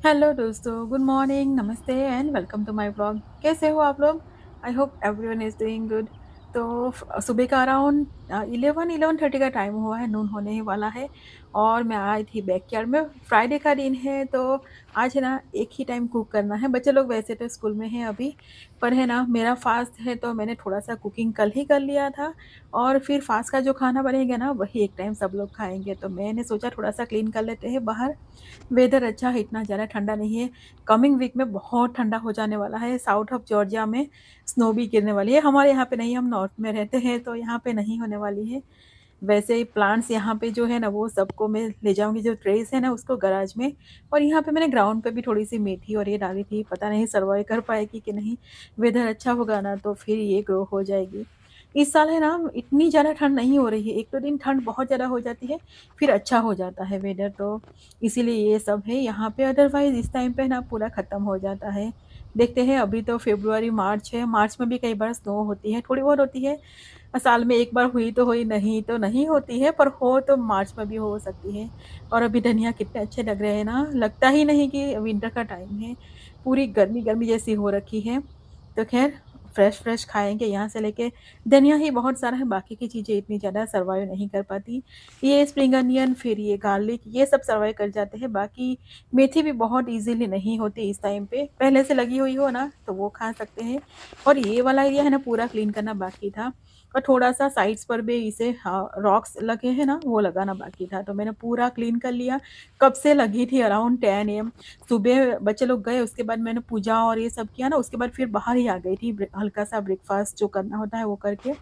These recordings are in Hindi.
हेलो दोस्तों, गुड मॉर्निंग, नमस्ते and welcome to my blog. कैसे हो आप लोग? I hope everyone is doing good. तो सुबह का अराउंड 11:30 का टाइम हुआ है, नून होने ही वाला है और मैं आई थी बैकयार्ड में। फ्राइडे का दिन है तो आज है ना एक ही टाइम कुक करना है। बच्चे लोग वैसे तो स्कूल में हैं अभी, पर है ना मेरा फास्ट है तो मैंने थोड़ा-सा कुकिंग कल ही कर लिया था और फिर फास्ट का जो खाना बनेगा ना वही एक टाइम सब लोग खाएँगे। तो मैंने सोचा थोड़ा-सा क्लीन कर लेते हैं बाहर। वेदर अच्छा है, इतना ज़्यादा ठंडा नहीं है। कमिंग वीक में बहुत ठंडा हो जाने वाला है। साउथ ऑफ जॉर्जिया में स्नो भी गिरने वाली है। हमारे यहाँ पे नहीं, हम नॉर्थ में रहते हैं तो यहाँ पे नहीं होने वाली है। वैसे प्लांट्स यहाँ पे जो है ना वो सबको मैं ले जाऊँगी, जो ट्रेस है ना उसको गैराज में। और यहाँ पे मैंने ग्राउंड पे भी थोड़ी-सी मेथी और ये डाली थी, पता नहीं सर्वाइव कर पाएगी कि नहीं। वेदर अच्छा होगा ना तो फिर ये ग्रो हो जाएगी। इस साल है ना इतनी ज़्यादा ठंड नहीं हो रही है, 1-2 दिन ठंड बहुत ज़्यादा हो जाती है, फिर अच्छा हो जाता है वेदर, तो इसीलिए ये सब है यहाँ पे। अदरवाइज़ इस टाइम पे ना पूरा ख़त्म हो जाता है। देखते हैं, अभी तो फ़ेब्रुअरी, मार्च है, मार्च में भी कई बार स्नो होती है, थोड़ी बहुत होती है। साल में 1 बार हुई तो हुई, नहीं तो नहीं होती है, पर हो तो मार्च में भी हो सकती है। और अभी धनिया कितने अच्छे लग रहे हैं ना, लगता ही नहीं कि विंटर का टाइम है। पूरी गर्मी-गर्मी जैसी हो रखी है। तो ख़ैर फ्रेश-फ्रेश खाएँगे यहाँ से लेके। धनिया ही बहुत सारा है, बाकी की चीज़ें इतनी ज़्यादा सर्वाइव नहीं कर पाती। ये स्प्रिंग अनियन, फिर ये गार्लिक, ये सब सर्वाइव कर जाते हैं। बाकी मेथी भी बहुत ईज़िली नहीं होती इस टाइम पे। पहले से लगी हुई हो ना, तो वो खा सकते हैं। और ये वाला एरिया है ना पूरा क्लीन करना बाकी था। और थोड़ा-सा साइड्स पर भी इसे रॉक्स लगे हैं ना, वो लगाना बाकी था। तो मैंने पूरा क्लीन कर लिया। कब से लगी थी, अराउंड 10 एएम। सुबह बच्चे लोग गए, उसके बाद मैंने पूजा और ये सब किया ना, उसके बाद फिर बाहर ही आ गई थी हल्का-सा ब्रेकफ़ास्ट जो करना होता है वो करके।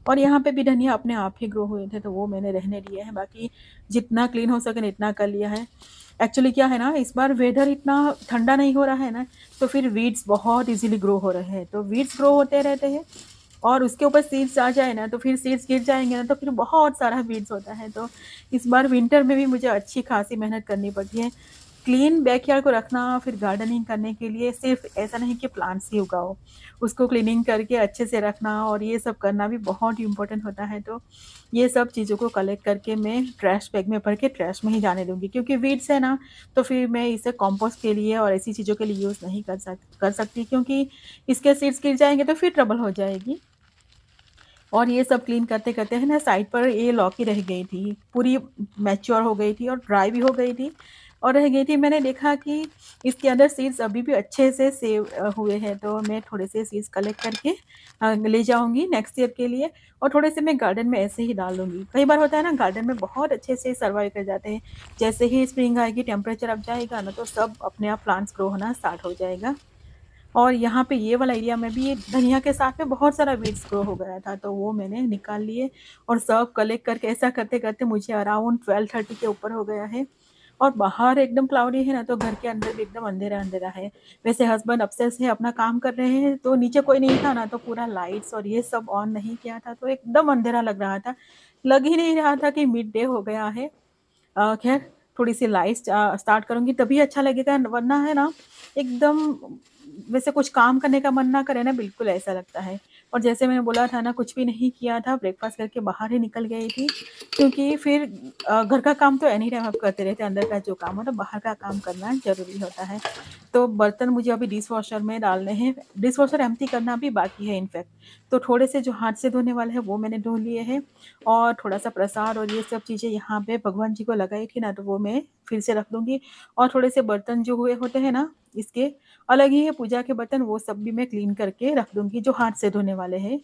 और यहाँ पे भी धनिया अपने आप ही ग्रो हुए थे, तो वो मैंने रहने दिए हैं। बाकी जितना क्लीन हो सके इतना कर लिया है। एक्चुअली क्या है ना, इस बार वेदर इतना ठंडा नहीं हो रहा है ना, तो फिर वीड्स बहुत ईज़िली ग्रो हो रहे हैं। तो वीड्स ग्रो होते रहते हैं और उसके ऊपर सीड्स आ जाए ना, तो फिर सीड्स गिर जाएँगे ना, तो फिर बहुत सारा वीड्स होता है। तो इस बार विंटर में भी मुझे अच्छी खासी मेहनत करनी पड़ती है। क्लीन बैकयार्ड को रखना, फिर गार्डनिंग करने के लिए सिर्फ़ ऐसा नहीं कि प्लांट्स ही उगाओ, उसको क्लीनिंग करके अच्छे से रखना और ये सब करना भी बहुत इम्पोर्टेंट होता है। तो ये सब चीज़ों को कलेक्ट करके मैं ट्रैश बैग में भर के ट्रैश में ही जाने दूँगी, क्योंकि वीड्स है ना, तो फिर मैं इसे कंपोस्ट के लिए और ऐसी चीज़ों के लिए यूज़ नहीं कर सकती, क्योंकि इसके सीड्स गिर जाएँगे तो फिर ट्रबल हो जाएगी। और ये सब क्लीन करते-करते है ना, साइड पर ये लौकी रह गई थी, पूरी मैच्योर हो गई थी और ड्राई भी हो गई थी और रह गई थी। मैंने देखा कि इसके अंदर सीड्स अभी भी अच्छे से सेव हुए हैं, तो मैं थोड़े से सीड्स कलेक्ट करके ले जाऊँगी नेक्स्ट ईयर के लिए और थोड़े से मैं गार्डन में ऐसे ही डाल दूँगी। कई बार होता है ना, गार्डन में बहुत अच्छे से सर्वाइव कर जाते हैं। जैसे ही स्प्रिंग आएगी, टेम्परेचर अप जाएगा ना, तो सब अपने आप प्लांट्स ग्रो होना स्टार्ट हो जाएगा। और यहाँ पे ये वाला एरिया में भी ये धनिया के साथ में बहुत सारा वीड्स ग्रो हो गया था, तो वो मैंने निकाल लिए और सब कलेक्ट करके ऐसा करते-करते मुझे अराउंड 12:30 के ऊपर हो गया है। और बाहर एकदम क्लाउडी है ना, तो घर के अंदर भी एकदम अंधेरा-अंधेरा है। वैसे हस्बैंड अपस्टैर्स है, अपना काम कर रहे हैं, तो नीचे कोई नहीं था ना, तो पूरा लाइट्स और ये सब ऑन नहीं किया था, तो एकदम अंधेरा लग रहा था। लग ही नहीं रहा था कि मिड डे हो गया है। ख़ैर थोड़ी-सी लाइट्स स्टार्ट करूँगी तभी अच्छा लगेगा, वरना है ना एकदम वैसे कुछ काम करने का मन ना करे ना, बिल्कुल ऐसा लगता है। और जैसे मैंने बोला था ना, कुछ भी नहीं किया था, ब्रेकफ़ास्ट करके बाहर ही निकल गई थी, क्योंकि फिर घर का काम तो एनी टाइम आप करते रहते हैं, अंदर का जो काम होता है, बाहर का काम करना ज़रूरी होता है। तो बर्तन मुझे अभी डिशवॉशर में डालने हैं, डिशवॉशर एम्प्टी करना भी बाकी है इनफैक्ट। तो थोड़े से जो हाथ से धोने वाले हैं वो मैंने धो लिए हैं और थोड़ा-सा प्रसाद और ये सब चीज़ें यहाँ पे भगवान जी को लगाई थी ना, तो वो मैं फिर से रख दूँगी। और थोड़े से बर्तन जो हुए होते हैं ना, इसके अलग ही है पूजा के बर्तन, वो सब भी मैं क्लीन करके रख दूँगी जो हाथ से धोने वाले हैं।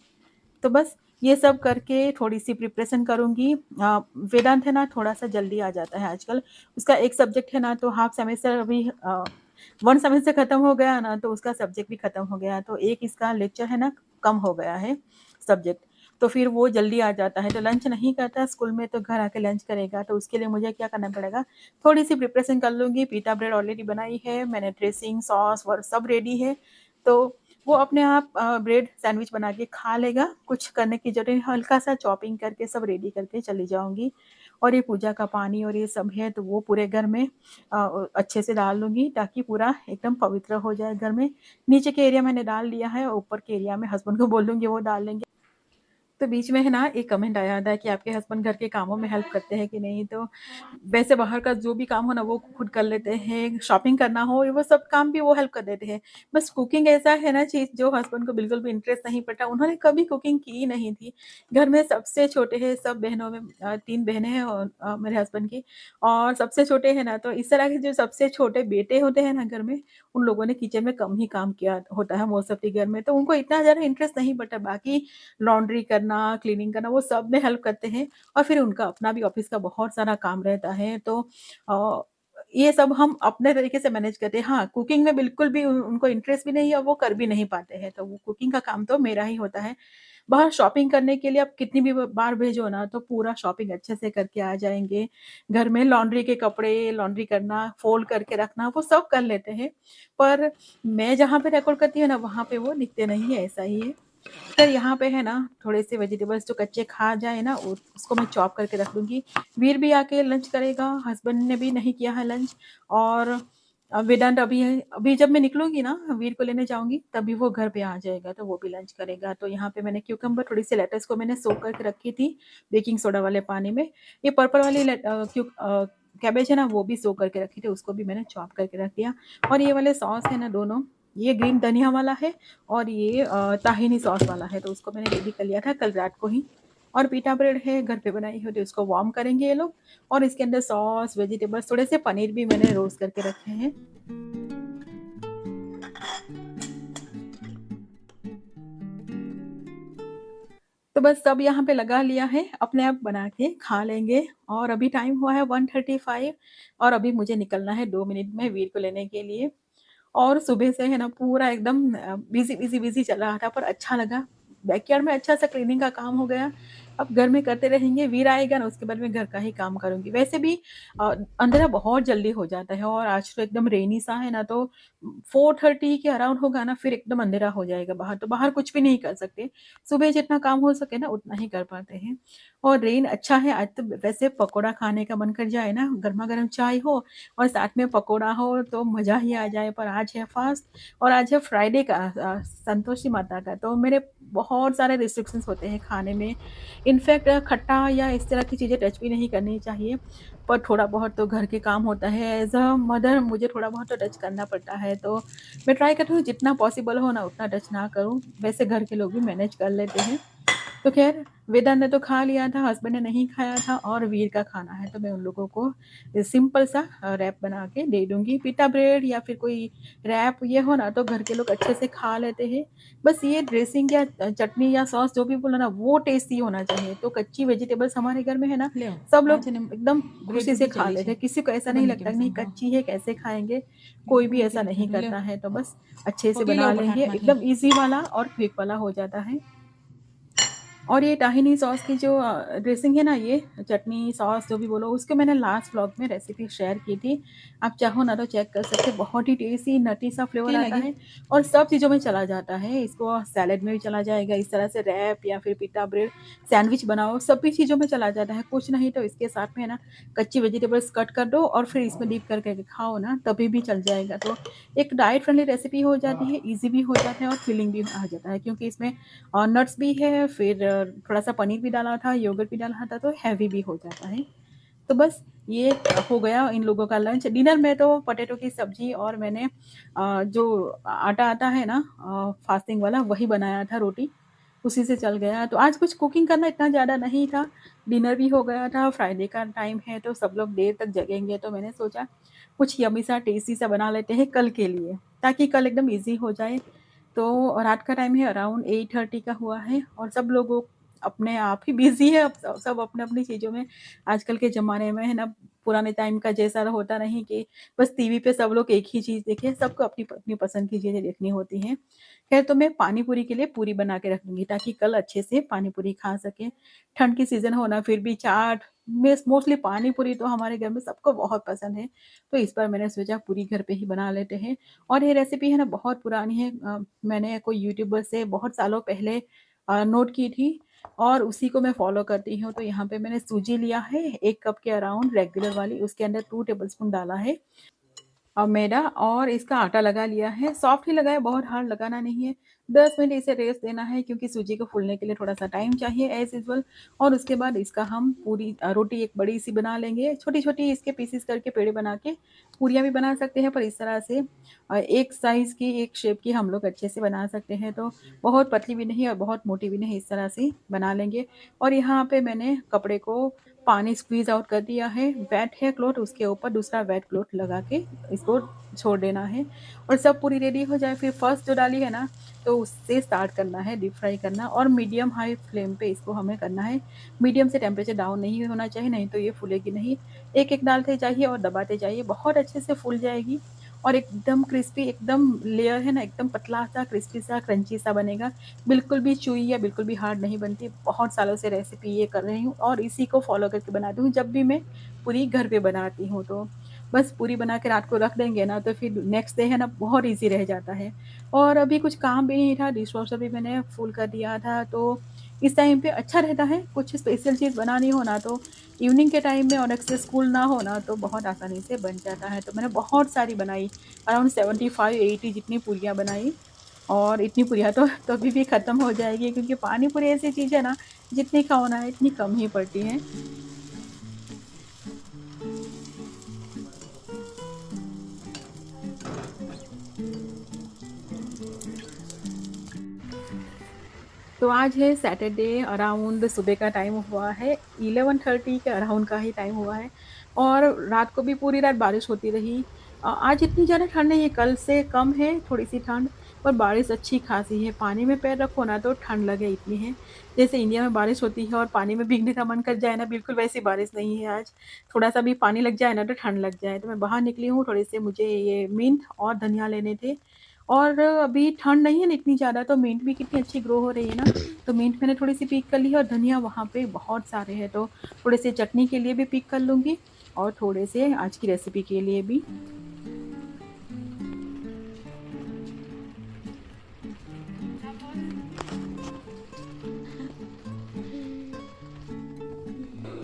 तो बस ये सब करके थोड़ी-सी प्रिपरेशन करूँगी। वेदांत है ना थोड़ा-सा जल्दी आ जाता है आजकल। उसका एक सब्जेक्ट है ना, तो हाफ सेमेस्टर अभी 1 सेमेस्टर खत्म हो गया ना, तो उसका सब्जेक्ट भी खत्म हो गया। तो एक इसका लेक्चर है ना कम हो गया है सब्जेक्ट। तो फिर वो जल्दी आ जाता है, तो लंच नहीं करता स्कूल में, तो घर आके लंच करेगा। तो उसके लिए मुझे क्या करना पड़ेगा, थोड़ी-सी प्रिपरेशन कर लूँगी। पिटा ब्रेड ऑलरेडी बनाई है मैंने, ड्रेसिंग, सॉस और सब रेडी है। तो वो अपने आप ब्रेड सैंडविच बना के खा लेगा, कुछ करने की ज़रूरत नहीं, हल्का-सा चॉपिंग करके सब रेडी करके चली जाऊँगी। और ये पूजा का पानी और ये सब है, तो वो पूरे घर में अच्छे से डाल दूँगी ताकि पूरा एकदम पवित्र हो जाए घर में। नीचे के एरिया मैंने डाल दिया है, ऊपर के एरिया में हस्बैंड को बोल दूँगी वो डाल देंगे। तो बीच में है ना एक कमेंट आया था कि आपके हस्बैंड घर के कामों में हेल्प करते हैं कि नहीं? तो वैसे बाहर का जो भी काम हो ना वो खुद कर लेते हैं, शॉपिंग करना हो वो सब काम भी वो हेल्प कर देते हैं। बस कुकिंग ऐसा है ना चीज़ जो हस्बैंड को बिल्कुल भी इंटरेस्ट नहीं पड़ता, उन्होंने कभी कुकिंग की ही नहीं थी। घर में सबसे छोटे हैं, सब बहनों में 3 बहनें हैं और मेरे हस्बैंड की और सबसे छोटे हैं ना, तो इस तरह के जो सबसे छोटे बेटे होते हैं ना घर में, उन लोगों ने किचन में कम ही काम किया होता है मोस्ट ऑफ द घर में, तो उनको इतना ज़्यादा इंटरेस्ट नहीं पड़ता। बाकी लॉन्ड्री करना, क्लीनिंग करना वो सब में हेल्प करते हैं और फिर उनका अपना भी ऑफ़िस का बहुत सारा काम रहता है तो अ, ये सब हम अपने तरीके से मैनेज करते हैं। हाँ, कुकिंग में बिल्कुल भी उनको इंटरेस्ट भी नहीं है और वो कर भी नहीं पाते हैं, तो वो कुकिंग का काम तो मेरा ही होता है। बाहर शॉपिंग करने के लिए आप कितनी भी बार भेजो ना तो पूरा शॉपिंग अच्छे से करके आ जाएँगे। घर में लॉन्ड्री के कपड़े, लॉन्ड्री करना, फ़ोल्ड करके रखना वो सब कर लेते हैं। पर मैं जहाँ पे रिकॉर्ड करती हूँ ना वहाँ पे वो दिखते नहीं है, ऐसा ही है। खैर यहाँ पे है ना थोड़े-से वेजिटेबल्स जो कच्चे खा जाए ना उ उसको मैं चॉप करके रख दूँगी। वीर भी आके लंच करेगा, हस्बैंड ने भी नहीं किया है लंच और वेदांत अभी है अभी जब मैं निकलूँगी ना वीर को लेने जाऊँगी तभी वो घर पे आ जाएगा, तो वो भी लंच करेगा। तो यहाँ पे मैंने क्यूकम्बर थोड़ी-सी लेट्स को मैंने सोक करके रखी थी बेकिंग सोडा वाले पानी में। ये पर्पल वाली कैबेज है ना वो भी सोक करके रखी थी, उसको भी मैंने चॉप करके रख दिया। और ये वाले सॉस है ना दोनों, ये ग्रीन धनिया वाला है और ये ताहिनी सॉस वाला है, तो उसको मैंने रेडी कर लिया था कल रात को ही। और पीटा ब्रेड है घर पे बनाई हुई, तो इसको वार्म करेंगे ये लोग और इसके अंदर सॉस, वेजिटेबल्स, थोड़े से पनीर भी मैंने रोस्ट करके रखे हैं। तो बस सब यहाँ पे लगा लिया है, अपने आप बना के खा लेंगे और अभी टाइम हुआ है 1:35 और अभी मुझे निकलना है 2 मिनट में वीर को लेने के लिए। और सुबह से है ना पूरा एकदम बिज़ी चल रहा था पर अच्छा लगा। बैकयार्ड में अच्छा-सा क्लीनिंग का काम हो गया। अब घर में करते रहेंगे, वीर आएगा ना उसके बाद मैं घर का ही काम करूँगी। वैसे भी अंधेरा बहुत जल्दी हो जाता है और आज तो एकदम रेनी सा है ना तो 4:30 के अराउंड होगा ना फिर एकदम अंधेरा हो जाएगा बाहर, तो बाहर कुछ भी नहीं कर सकते। सुबह जितना काम हो सके ना उतना ही कर पाते हैं। और रेन अच्छा है आज तो वैसे पकोड़ा खाने का मन कर जाए ना, गरमा-गरम चाय हो और साथ में पकोड़ा हो तो मज़ा ही आ जाए। पर आज है फास्ट और आज है फ्राइडे का संतोषी माता का, तो मेरे बहुत सारे रिस्ट्रिक्शंस होते हैं खाने में। इनफैक्ट खट्टा या इस तरह की चीज़ें टच भी नहीं करनी चाहिए, पर थोड़ा बहुत तो घर के काम होता है। एज़ अ मदर मुझे थोड़ा बहुत तो टच करना पड़ता है, तो मैं ट्राई करती हूँ जितना पॉसिबल हो ना उतना टच ना करूँ। वैसे घर के लोग भी मैनेज कर लेते हैं। तो ख़ैर वेदांत ने तो खा लिया था, हस्बैंड ने नहीं खाया था और वीर का खाना है, तो मैं उन लोगों को सिंपल सा रैप बना के दे दूँगी। पिटा ब्रेड या फिर कोई रैप ये हो ना तो घर के लोग अच्छे से खा लेते हैं। बस ये ड्रेसिंग या चटनी या सॉस जो भी बोला ना वो टेस्टी होना चाहिए। तो कच्ची वेजिटेबल्स हमारे घर में है ना, લ્યો सब लोग આજે ને एकदम खुशी से ગ્રેજ્યુટી खा ચાલી लेते છે हैं। किसी को ऐसा ખબર नहीं નહીં लगता કેમ कि नहीं સમજાવ कच्ची है कैसे खाएँगे? મેં कोई भी મૂકી ऐसा नहीं દીધું લ્યો करता है, तो बस अच्छे से પગલી લો बना लेंगे। પટાટમાંથી एकदम ईज़ी वाला और क्विक वाला हो जाता है। और ये टाहिनी सॉस की जो ड्रेसिंग है ना ये चटनी, सॉस जो भी बोलो उसके मैंने लास्ट व्लॉग में रेसिपी शेयर की थी। आप चाहो ना तो चेक कर सकते हैं, बहुत ही टेस्टी नटी सा फ्लेवर કેવી आता લાગી है और सब चीज़ों में चला जाता है। इसको सैलेड में भी चला जाएगा, इस तरह से रैप या फिर पिटा ब्रेड सैंडविच बनाओ, सभी चीज़ों में चला जाता है। कुछ नहीं तो इसके साथ में है ना कच्ची वेजिटेबल्स कट कर दो और फिर इसमें डीप करके खाओ ना तभी भी चल जाएगा। तो एक डाइट फ्रेंडली रेसिपी हो जाती है, ईज़ी भी हो जाता है और फिलिंग भी आ जाता है क्योंकि इसमें और नट्स भी है, फिर थोड़ा-सा पनीर भी डाला था, योगर्ट भी डाला था, तो हेवी भी हो जाता है। तो बस ये हो गया इन लोगों का लंच। डिनर में तो पोटैटो की सब्ज़ी और मैंने जो आटा आता है ना फास्टिंग वाला वही बनाया था रोटी, उसी से चल गया। तो आज कुछ कुकिंग करना इतना ज़्यादा नहीं था, डिनर भी हो गया था, फ्राइडे का टाइम है तो सब लोग देर तक जगेंगे तो मैंने सोचा कुछ यम्मी सा टेस्टी सा बना लेते हैं कल के लिए, ताकि कल एकदम ईज़ी हो जाए। तो रात का टाइम है अराउंड 8:30 का हुआ है और सब लोगों अपने आप ही बिज़ी है अब सब अपनी-अपनी चीज़ों में। आजकल के ज़माने में है ना पुराने टाइम का जैसा होता नहीं कि बस टीवी पे सब लोग एक ही चीज़ देखें, सबको अपनी पसंद की चीज़ें देखनी होती हैं। ख़ैर तो मैं पानी पूरी के लिए पूरी बना के रख दूँगी ताकि कल अच्छे से पानी पूरी खा सकें। ठंड की सीज़न हो ना फिर भी चाट मेस मोस्टली पानी पूरी तो हमारे घर में सबको बहुत पसंद है। तो इस बार मैंने सोचा पूरी घर पे ही बना लेते हैं। और ये रेसिपी है ना बहुत पुरानी है मैंने कोई यूट्यूबर से बहुत सालों पहले नोट की थी और उसी को मैं फ़ॉलो करती हूँ। तो यहाँ पे मैंने सूजी लिया है 1 कप के अराउंड रेगुलर वाली, उसके अंदर 2 टेबलस्पून डाला है मैदा और इसका आटा लगा लिया है। सॉफ्ट ही लगाया, बहुत हार्ड लगाना नहीं है। 10 मिनट इसे रेस्ट देना है क्योंकि सूजी को फूलने के लिए थोड़ा-सा टाइम चाहिए एज़ यूजुअल। और उसके बाद इसका हम पूरी रोटी एक बड़ी-सी बना लेंगे। छोटी-छोटी इसके पीसेस करके पेड़े बना के पूरियाँ भी बना सकते हैं, पर इस तरह से एक साइज़ की, एक शेप की हम लोग अच्छे से बना सकते हैं। तो बहुत पतली भी नहीं और बहुत मोटी भी नहीं, इस तरह से बना लेंगे। और यहाँ पे मैंने कपड़े को पानी स्क्वीज़ आउट कर दिया है। वेट है क्लॉथ, उसके ऊपर दूसरा वेट क्लॉथ लगा के इसको छोड़ देना है। और सब पूरी रेडी हो जाए, फिर फर्स्ट जो डाली है ना, तो उससे स्टार्ट करना है डीप फ्राई करना, और मीडियम हाई फ्लेम पे इसको हमें करना है। मीडियम से टेम्परेचर डाउन नहीं होना चाहिए, नहीं तो ये फूलेगी नहीं। एक-एक डालते जाइए और दबाते जाइए, बहुत अच्छे से फूल जाएगी। और एकदम क्रिस्पी, एकदम लेयर है ना, एकदम पतला-सा, क्रिस्पी-सा, क्रंची-सा बनेगा। बिल्कुल भी चूई या बिल्कुल भी हार्ड नहीं बनती। बहुत सालों से रेसिपी ये कर रही हूँ और इसी को फ़ॉलो करके बनाती हूँ जब भी मैं पूरी घर पे बनाती हूँ तो। बस पूरी बना के रात को रख देंगे ना, तो फिर नेक्स्ट डे है ना, बहुत ईज़ी रह जाता है। और अभी कुछ काम भी नहीं था, डिशवॉशर भी मैंने फुल कर दिया था, तो इस टाइम पे अच्छा रहता है। कुछ स्पेशल चीज़ बनानी हो ना, तो इवनिंग के टाइम में और एक्सेस स्कूल ना हो ना, तो बहुत आसानी से बन जाता है। तो मैंने बहुत सारी बनाई, अराउंड 75-80 जितनी पूरियाँ बनाई। और इतनी पूरियाँ तो कभी भी ख़त्म हो जाएगी क्योंकि पानी पूरी ऐसी चीज़ है ना, जितनी खाओ ना इतनी कम ही पड़ती हैं। तो आज है सैटरडे, अराउंड सुबह का टाइम हुआ है, 11:30 के अराउंड का ही टाइम हुआ है। और रात को भी पूरी रात बारिश होती रही। आज इतनी ज़्यादा ठंड नहीं है, कल से कम है थोड़ी-सी ठंड, पर बारिश अच्छी खासी है। पानी में पैर रखो ना तो ठंड लगे, इतनी है। जैसे इंडिया में बारिश होती है और पानी में भीगने का मन कर जाए ना, बिल्कुल वैसी बारिश नहीं है आज। थोड़ा-सा भी पानी लग जाए ना तो ठंड लग जाए। तो मैं बाहर निकली हूँ, थोड़े-से मुझे ये मिंट और धनिया लेने थे। और अभी ठंड नहीं है ना इतनी ज़्यादा, तो मिंट भी कितनी अच्छी ग्रो हो रही है ना, तो मिंट मैंने थोड़ी-सी पिक कर ली है और धनिया वहाँ पे बहुत सारे हैं, तो थोड़े से चटनी के लिए भी पिक कर लूँगी और थोड़े से आज की रेसिपी के लिए भी।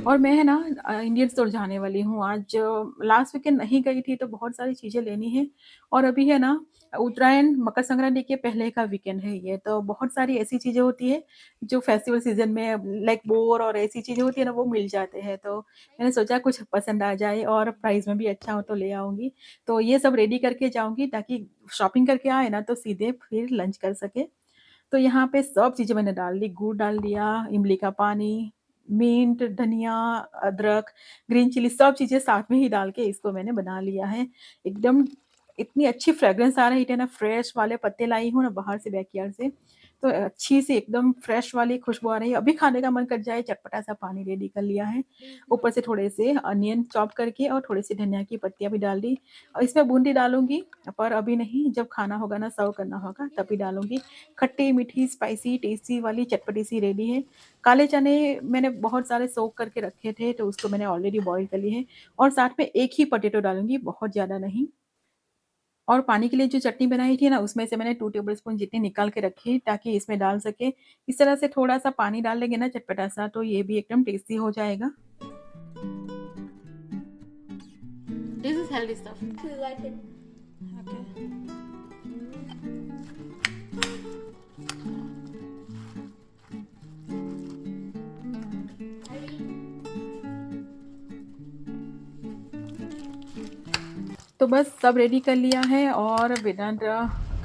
और मैं है ना इंडियन स्टोर जाने वाली हूँ आज। लास्ट वीकेंड नहीं गई थी, तो बहुत सारी चीज़ें लेनी है। और अभी है ना उत्तरायण, मकर संक्रांति के पहले का वीकेंड है ये, तो बहुत सारी ऐसी चीज़ें होती है जो फेस्टिवल सीज़न में लाइक बोर और ऐसी चीज़ें होती है ना, वो मिल जाते हैं। तो मैंने सोचा कुछ पसंद आ जाए और प्राइस में भी अच्छा हो तो ले आऊँगी। तो ये सब रेडी करके जाऊँगी ताकि शॉपिंग करके आए ना तो सीधे फिर लंच कर सकें। तो यहाँ पे सब चीज़ें मैंने डाल दी, गुड़ डाल दिया, इमली का पानी, मिंट, धनिया, अदरक, ग्रीन चिली सब चीज़ें साथ में ही डाल के इसको मैंने बना लिया है। एकदम इतनी अच्छी फ्रेग्रेंस आ रही थी ना, फ्रेश वाले पत्ते लाई हूँ ना बाहर से बैकयार्ड से, तो अच्छी सी एकदम फ्रेश वाली खुशबू आ रही है। अभी खाने का मन कर जाए, चटपटा-सा पानी रेडी कर लिया है। ऊपर से थोड़े से अनियन चॉप करके और थोड़ी सी धनिया की पत्तियाँ भी डाल दी। और इसमें बूंदी डालूँगी, पर अभी नहीं, जब खाना होगा ना, सर्व करना होगा तभी डालूँगी। खट्टी, मीठी, स्पाइसी, टेस्टी वाली चटपटी-सी रेडी है। काले चने मैंने बहुत सारे सोक करके रखे थे, तो उसको मैंने ऑलरेडी बॉयल कर लिए हैं और साथ में एक ही पोटैटो डालूँगी, बहुत ज़्यादा नहीं। और पानी के लिए जो चटनी बनाई थी ना, उसमें से मैंने 2 टेबलस्पून जितनी निकाल के रखी ताकि इसमें डाल सके। इस तरह से थोड़ा-सा पानी डाल देंगे ना चटपटा-सा, तो ये भी एकदम टेस्टी हो जाएगा। This is healthy stuff. We like it. Okay. तो बस सब रेडी कर लिया है और वेदांत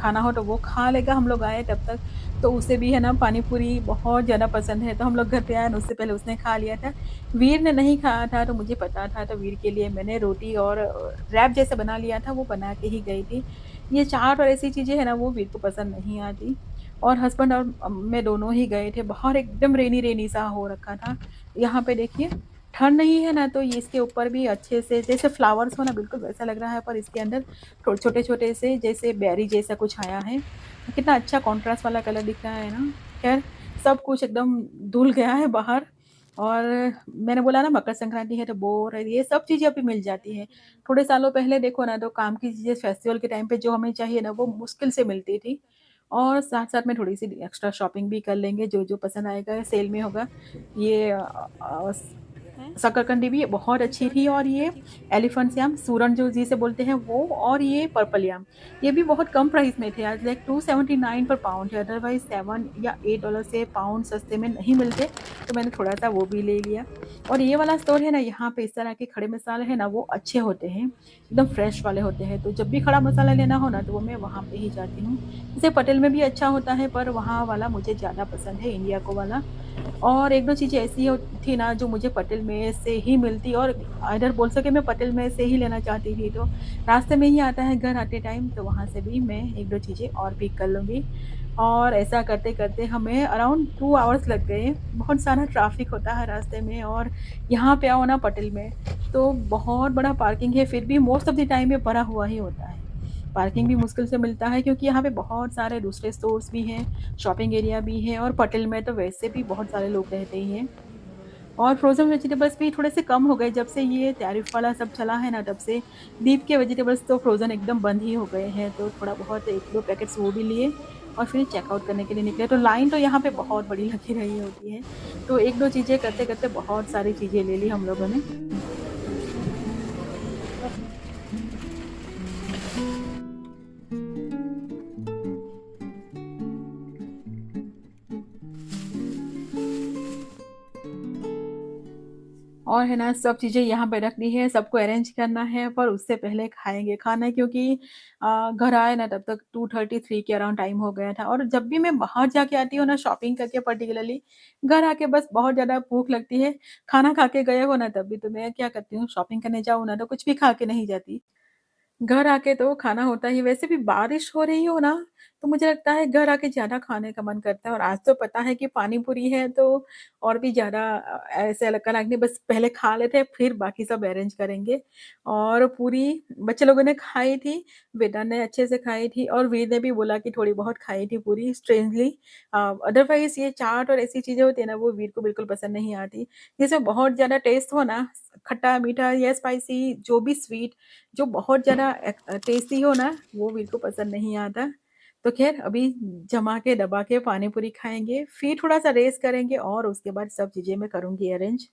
खाना हो तो वो खा लेगा, हम लोग आए तब तक। तो उसे भी है ना पानी पूरी बहुत ज़्यादा पसंद है, तो हम लोग घर पे आए ना, उससे पहले उसने खा लिया था। वीर ने नहीं खाया था, तो मुझे पता था, तो वीर के लिए मैंने रोटी और रैप जैसा बना लिया था, वो बना के ही गई थी। ये चाट और ऐसी चीज़ें हैं ना, वो वीर को पसंद नहीं आती। और हस्बैंड और मैं दोनों ही गए थे, बाहर एकदम रेनी-रेनी सा हो रखा था। यहाँ पे देखिए, ठंड नहीं है ना, तो ये इसके ऊपर भी अच्छे से जैसे फ्लावर्स हो ना, बिल्कुल वैसा लग रहा है, पर इसके अंदर छोटे-छोटे से जैसे बेरी जैसा कुछ आया है। कितना अच्छा कॉन्ट्रास्ट वाला कलर दिख रहा है ना। ख़ैर, सब कुछ एकदम धुल गया है बाहर। और मैंने बोला ना मकर संक्रांति है तो बोर है, ये सब चीज़ें अभी मिल जाती हैं। थोड़े सालों पहले देखो ना, तो काम की चीज़ें फेस्टिवल के टाइम पे जो हमें चाहिए ना, वो मुश्किल से मिलती थी। और साथ-साथ में थोड़ी-सी एक्स्ट्रा शॉपिंग भी कर लेंगे, जो-जो पसंद आएगा, सेल में होगा। ये शकरकंदी भी बहुत अच्छी थी, और ये एलिफेंट्स याम, सूरन जो जिसे बोलते हैं वो, और ये पर्पल याम, ये भी बहुत कम प्राइस में थे, आज लाइक 279 पर पाउंड है, अदरवाइज 7 या $8 से पाउंड सस्ते में नहीं मिलते, तो मैंने थोड़ा सा वो भी ले लिया। और ये वाला स्टोर है ना, यहाँ पे इस तरह के खड़े मसाले हैं ना, वो अच्छे होते हैं, एकदम फ्रेश वाले होते हैं, तो जब भी खड़ा मसाला लेना हो ना, तो वो मैं वहाँ पे ही जाती हूँ। जैसे पटेल में भी अच्छा होता है, पर वहाँ वाला मुझे ज़्यादा पसंद है, इंडिया को वाला। और 1-2 चीज़ें ऐसी हो थी ना, जो मुझे पटेल में से ही मिलती, और इधर बोल सके मैं पटेल में से ही लेना चाहती थी, तो रास्ते में ही आता है घर आते टाइम, तो वहाँ से भी मैं 1-2 चीज़ें और पिक कर लूँगी। और ऐसा करते-करते हमें अराउंड 2 आवर्स लग गए। बहुत सारा ट्रैफ़िक होता है रास्ते में, और यहाँ पे आओ ना पटेल में, तो बहुत बड़ा पार्किंग है, फिर भी मोस्ट ऑफ़ द टाइम ये भरा हुआ ही होता है। पार्किंग भी मुश्किल से मिलता है, क्योंकि यहाँ पे बहुत सारे दूसरे स्टोर्स भी हैं, शॉपिंग एरिया भी है, और पटेल में तो वैसे भी बहुत सारे लोग रहते ही हैं। और फ्रोज़न वेजिटेबल्स भी थोड़े से कम हो गए, जब से ये टैरिफ वाला सब चला है ना, तब से दीप के वेजिटेबल्स तो फ्रोज़न एकदम बंद ही हो गए हैं, तो थोड़ा बहुत 1-2 पैकेट्स वो भी लिए, और फिर चेकआउट करने के लिए निकले, तो लाइन तो यहाँ पे बहुत बड़ी लगी रही होती है। तो 1-2 चीज़ें करते-करते बहुत सारी चीज़ें ले ली हम लोगों ने। और है ना, सब चीज़ें यहाँ पे रखनी है, सबको अरेंज करना है, पर उससे पहले खाएँगे खाना, क्योंकि घर आए ना तब तक 2:33 के अराउंड टाइम हो गया था, और जब भी मैं बाहर जाके आती हूँ ना शॉपिंग करके पर्टिकुलरली, घर आके बस बहुत ज़्यादा भूख लगती है। खाना खा के गए हो ना, तब भी तो मैं क्या करती हूँ, शॉपिंग करने जाऊँ ना, तो कुछ भी खा के नहीं जाती। घर आके तो खाना होता ही, वैसे भी बारिश हो रही हो ना, तो मुझे लगता है घर आके ज़्यादा खाने का मन करता है, और आज तो पता है कि पानी पूरी है, तो और भी ज़्यादा ऐसे लगता है कि बस पहले खा लेते हैं, फिर बाकी सब अरेंज करेंगे। और पूरी बच्चे लोगों ने खाई थी, बेटा ने अच्छे से खाई थी, और वीर ने भी बोला कि थोड़ी बहुत खाई थी पूरी स्ट्रेंजली। अदरवाइज़ ये चाट और ऐसी चीज़ें होती है ना, वो वीर को बिल्कुल पसंद नहीं आती। जिसमें बहुत ज़्यादा टेस्ट हो ना, खट्टा, मीठा या स्पाइसी, जो भी स्वीट, जो बहुत ज़्यादा टेस्टी हो ना, वो बिल्कुल पसंद नहीं आता। तो ख़ैर अभी जमा के दबा के पानी पूरी खाएँगे, फिर थोड़ा-सा रेस्ट करेंगे, और उसके बाद सब चीज़ें मैं करूँगी अरेंज।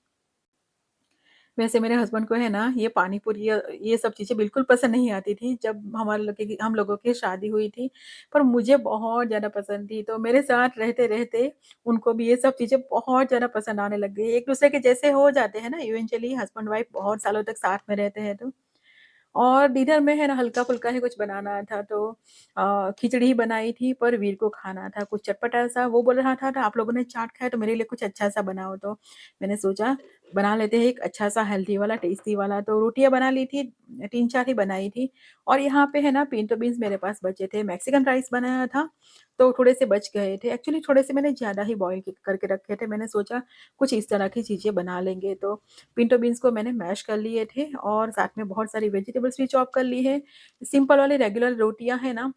वैसे मेरे हस्बैंड को है ना, ये पानी पूरी ये सब चीज़ें बिल्कुल पसंद नहीं आती थी, जब हम लोगों की शादी हुई थी, पर मुझे बहुत ज़्यादा पसंद थी। तो मेरे साथ रहते-रहते उनको भी ये सब चीज़ें बहुत ज़्यादा पसंद आने लग गई। एक-दूसरे के जैसे हो जाते हैं ना इवेंचुअली, हस्बैंड वाइफ बहुत सालों तक साथ में रहते हैं तो। और डिनर में है ना, हल्का-फुल्का ही कुछ बनाना था, तो खिचड़ी बनाई थी, पर वीर को खाना था कुछ चटपटा-सा। वो बोल रहा था आप लोगों ने चाट खाया, तो मेरे लिए कुछ अच्छा-सा बनाओ, तो मैंने सोचा बना लेते हैं एक अच्छा-सा हेल्दी वाला, टेस्टी वाला। तो रोटियाँ बना ली थी, 3-4 ही बनाई थी, और यहाँ पे है ना पिंटो बीन्स मेरे पास बचे थे, मैक्सिकन राइस बनाया था, तो थोड़े से बच गए थे। एक्चुअली थोड़े से मैंने ज़्यादा ही बॉयल क करके रखे थे, मैंने सोचा कुछ इस तरह की चीज़ें बना लेंगे, तो पिंटो बीन्स को मैंने मैश कर लिए थे, और साथ में बहुत सारी वेजिटेबल्स भी चॉप कर ली है। सिंपल वाली रेगुलर रोटियाँ हैं ना,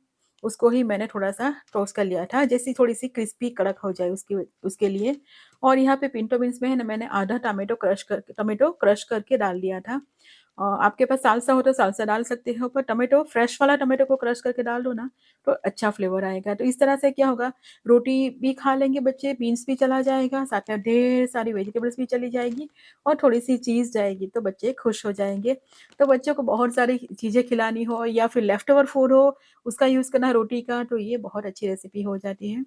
उसको ही मैंने थोड़ा-सा टोस्ट कर लिया था, जैसी थोड़ी-सी क्रिस्पी कड़क हो जाए उसके लिए। और यहाँ पे पिंटो बीन्स में है ना, मैंने आधा टोमेटो क्रश करके डाल दिया था। आपके पास साल्सा हो तो साल्सा डाल सकते हो, पर टोमेटो फ्रेश वाला टोमेटो को क्रश करके डाल दो ना, तो अच्छा फ्लेवर आएगा। तो इस तरह से क्या होगा, रोटी भी खा लेंगे बच्चे, बीन्स भी चला जाएगा, साथ में ढेर सारी वेजिटेबल्स भी चली जाएगी, और थोड़ी-सी चीज़ जाएगी, तो बच्चे खुश हो जाएँगे। तो बच्चों को बहुत सारी चीज़ें खिलानी हो, या फिर लेफ्ट ओवर फूड हो, उसका यूज़ करना रोटी का, तो ये बहुत अच्छी रेसिपी हो जाती है।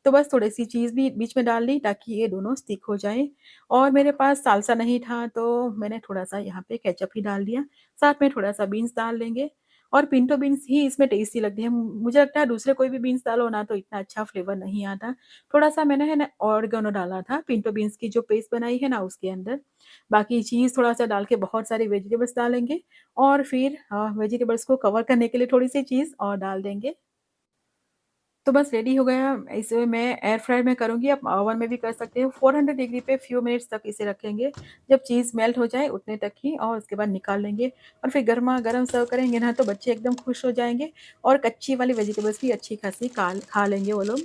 तो बस थोड़ी-सी चीज़ भी बीच में डाल ली, ताकि ये दोनों स्टिक हो जाएँ। और मेरे पास साल्सा नहीं था, तो मैंने थोड़ा-सा यहाँ पे केचअप ही डाल दिया, साथ में थोड़ा-सा बीन्स डाल देंगे, और पिंटो बीन्स ही इसमें टेस्टी लगते हैं। मुझे लगता है दूसरे कोई भी बीन्स डालो ना, तो इतना अच्छा फ्लेवर नहीं आता। थोड़ा-सा मैंने है ना ऑरिगैनो डाला था, पिंटो बीन्स की जो पेस्ट बनाई है ना उसके अंदर। बाकी चीज़ थोड़ा-सा डाल के बहुत सारी वेजिटेबल्स डालेंगे, और फिर वेजिटेबल्स को कवर करने के लिए थोड़ी-सी चीज़ और डाल देंगे। तो बस रेडी हो गया। इसे मैं एयर फ्रायर में करूँगी, आप ओवन में भी कर सकते हो। 400 डिग्री पे फ्यू मिनट्स तक इसे रखेंगे, जब चीज़ मेल्ट हो जाए उतने तक ही, और उसके बाद निकाल लेंगे, और फिर गरमा-गरम सर्व करेंगे ना, तो बच्चे एकदम खुश हो जाएँगे, और कच्ची वाली वेजिटेबल्स भी अच्छी खासी काल खा लेंगे वो लोग।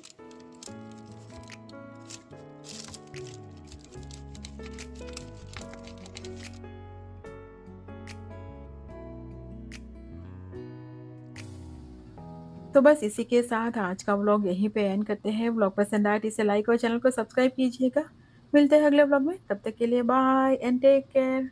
तो बस इसी के साथ आज का व्लॉग यहीं पे एंड करते हैं। व्लॉग पसंद आए तो इसे लाइक और चैनल को सब्सक्राइब कीजिएगा। मिलते हैं अगले व्लॉग में, तब तक के लिए बाय एंड टेक केयर।